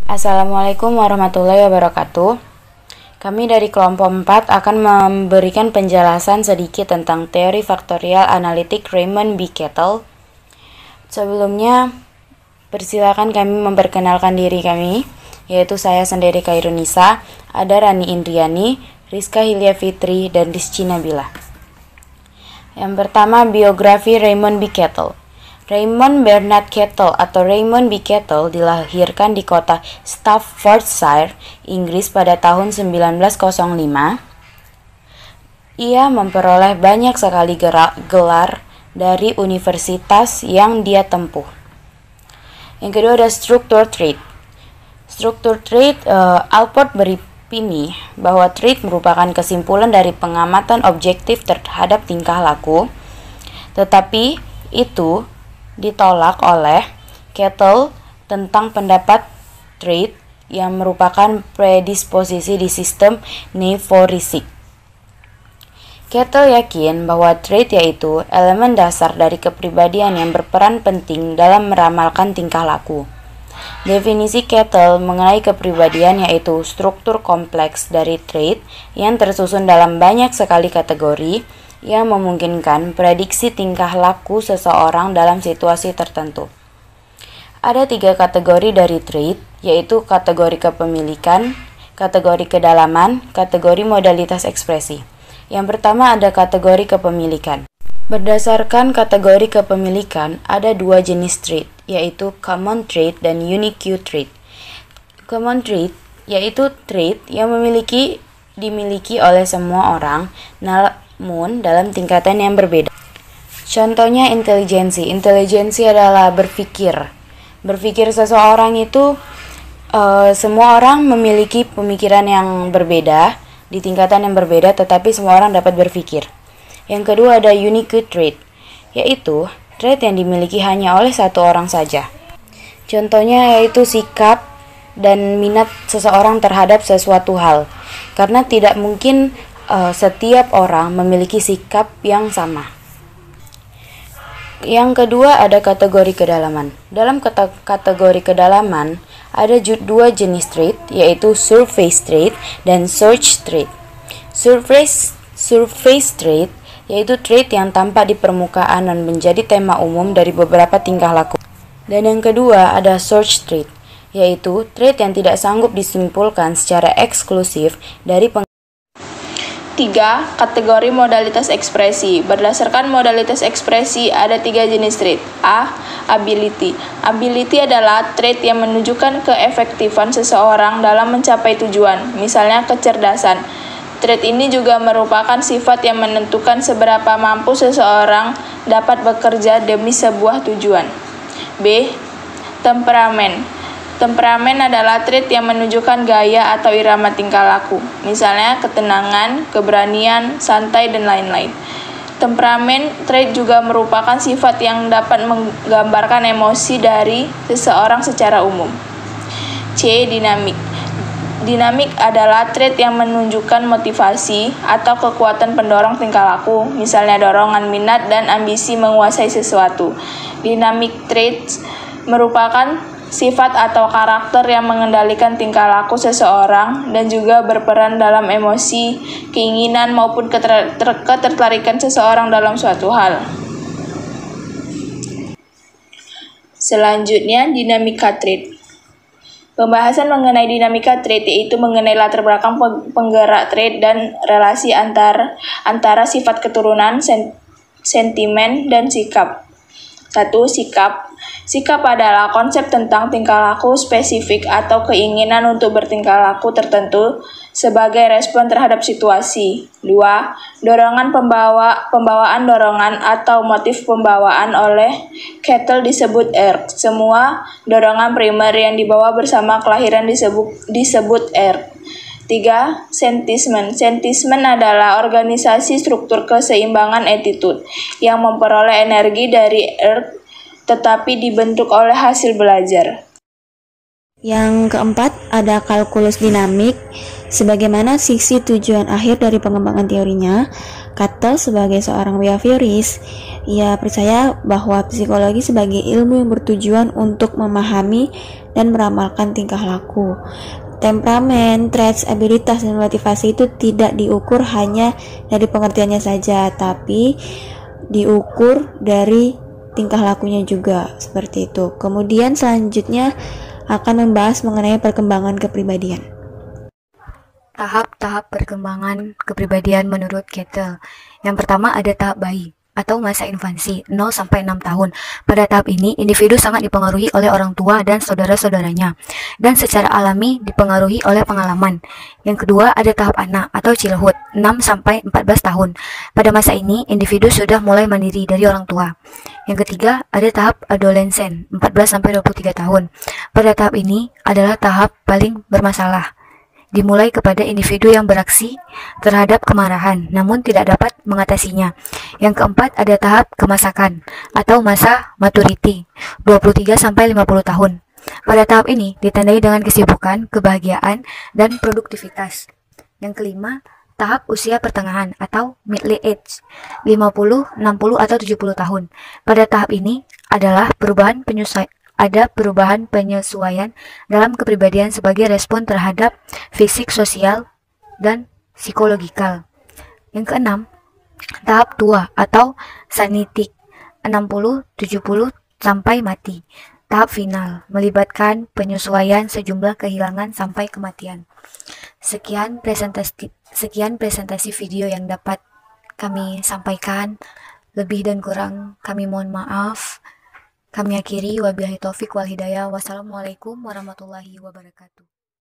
Assalamualaikum warahmatullahi wabarakatuh. Kami dari kelompok 4 akan memberikan penjelasan sedikit tentang teori faktorial analitik Raymond B. Kettle. Sebelumnya, persilakan kami memperkenalkan diri kami, yaitu saya sendiri Kairunisa, ada Rani Indriani, Rizka Hilya Fitri, dan Rizky Nabila. Yang pertama, biografi Raymond B. Kettle. Raymond Bernard Kettle atau Raymond B. Kettle dilahirkan di kota Staffordshire, Inggris pada tahun 1905. Ia memperoleh banyak sekali gelar dari universitas yang dia tempuh. Yang kedua ada struktur trait. Struktur trait, Alport beropini bahwa trait merupakan kesimpulan dari pengamatan objektif terhadap tingkah laku, tetapi itu ditolak oleh Kettle tentang pendapat trait yang merupakan predisposisi di sistem neurorisik. Kettle yakin bahwa trait yaitu elemen dasar dari kepribadian yang berperan penting dalam meramalkan tingkah laku. Definisi Kettle mengenai kepribadian yaitu struktur kompleks dari trait yang tersusun dalam banyak sekali kategori yang memungkinkan prediksi tingkah laku seseorang dalam situasi tertentu. Ada 3 kategori dari trait, yaitu kategori kepemilikan, kategori kedalaman, kategori modalitas ekspresi. Yang pertama ada kategori kepemilikan. Berdasarkan kategori kepemilikan, ada 2 jenis trait, yaitu common trait dan unique trait. Common trait yaitu trait yang dimiliki oleh semua orang, namun dalam tingkatan yang berbeda. Contohnya intelijensi. Intelijensi adalah berpikir. Berpikir seseorang itu semua orang memiliki pemikiran yang berbeda di tingkatan yang berbeda, tetapi semua orang dapat berpikir. Yang kedua ada unique trait, yaitu trait yang dimiliki hanya oleh satu orang saja. Contohnya yaitu sikap dan minat seseorang terhadap sesuatu hal, karena tidak mungkin setiap orang memiliki sikap yang sama. Yang kedua ada kategori kedalaman. Dalam kategori kedalaman ada 2 jenis trait, yaitu surface trait dan search trait. Surface trait yaitu trait yang tampak di permukaan dan menjadi tema umum dari beberapa tingkah laku. Dan yang kedua ada search trait, yaitu trait yang tidak sanggup disimpulkan secara eksklusif dari 3. Kategori modalitas ekspresi. Berdasarkan modalitas ekspresi ada 3 jenis trait. A. Ability. Ability adalah trait yang menunjukkan keefektifan seseorang dalam mencapai tujuan, misalnya kecerdasan. Trait ini juga merupakan sifat yang menentukan seberapa mampu seseorang dapat bekerja demi sebuah tujuan. B. Temperamen. Temperamen adalah trait yang menunjukkan gaya atau irama tingkah laku, misalnya ketenangan, keberanian, santai, dan lain-lain. Temperamen trait juga merupakan sifat yang dapat menggambarkan emosi dari seseorang secara umum. C. Dinamik. Dinamik adalah trait yang menunjukkan motivasi atau kekuatan pendorong tingkah laku, misalnya dorongan minat dan ambisi menguasai sesuatu. Dynamic traits merupakan sifat atau karakter yang mengendalikan tingkah laku seseorang dan juga berperan dalam emosi, keinginan maupun ketertarikan seseorang dalam suatu hal. Selanjutnya, dinamika trait. Pembahasan mengenai dinamika trait yaitu mengenai latar belakang penggerak trait dan relasi antara sifat keturunan, sentimen, dan sikap. 1. Sikap. Sikap adalah konsep tentang tingkah laku spesifik atau keinginan untuk bertingkah laku tertentu sebagai respon terhadap situasi. 2. Dorongan pembawaan dorongan atau motif pembawaan oleh Kettle disebut urge. Semua dorongan primer yang dibawa bersama kelahiran disebut urge. 3. Sentiment. Sentiment adalah organisasi struktur keseimbangan attitude yang memperoleh energi dari urge tetapi dibentuk oleh hasil belajar. Yang keempat ada kalkulus dinamik. Sebagaimana sisi tujuan akhir dari pengembangan teorinya, Kettle sebagai seorang behavioris, ia percaya bahwa psikologi sebagai ilmu yang bertujuan untuk memahami dan meramalkan tingkah laku. Temperamen, traits, abilitas, dan motivasi itu tidak diukur hanya dari pengertiannya saja, tapi diukur dari tingkah lakunya juga, seperti itu. Kemudian selanjutnya akan membahas mengenai perkembangan kepribadian. Tahap-tahap perkembangan kepribadian menurut Kettle. Yang pertama ada tahap bayi atau masa infansi 0 sampai 6 tahun. Pada tahap ini, individu sangat dipengaruhi oleh orang tua dan saudara-saudaranya dan secara alami dipengaruhi oleh pengalaman. Yang kedua ada tahap anak atau childhood 6 sampai 14 tahun. Pada masa ini, individu sudah mulai mandiri dari orang tua. Yang ketiga ada tahap adolescent 14 sampai 23 tahun. Pada tahap ini adalah tahap paling bermasalah. Dimulai kepada individu yang beraksi terhadap kemarahan, namun tidak dapat mengatasinya. Yang keempat ada tahap kemasakan atau masa maturity, 23 sampai 50 tahun. Pada tahap ini ditandai dengan kesibukan, kebahagiaan, dan produktivitas. Yang kelima, tahap usia pertengahan atau middle age, 50, 60, atau 70 tahun. Pada tahap ini adalah perubahan penyesuaian dalam kepribadian sebagai respon terhadap fisik, sosial, dan psikologikal. Yang keenam, tahap tua atau sanitik 60, 70, sampai mati. Tahap final melibatkan penyesuaian sejumlah kehilangan sampai kematian. Sekian presentasi video yang dapat kami sampaikan. Lebih dan kurang kami mohon maaf. Kami akhiri, wabillahi taufik wal hidayah. Wassalamualaikum warahmatullahi wabarakatuh.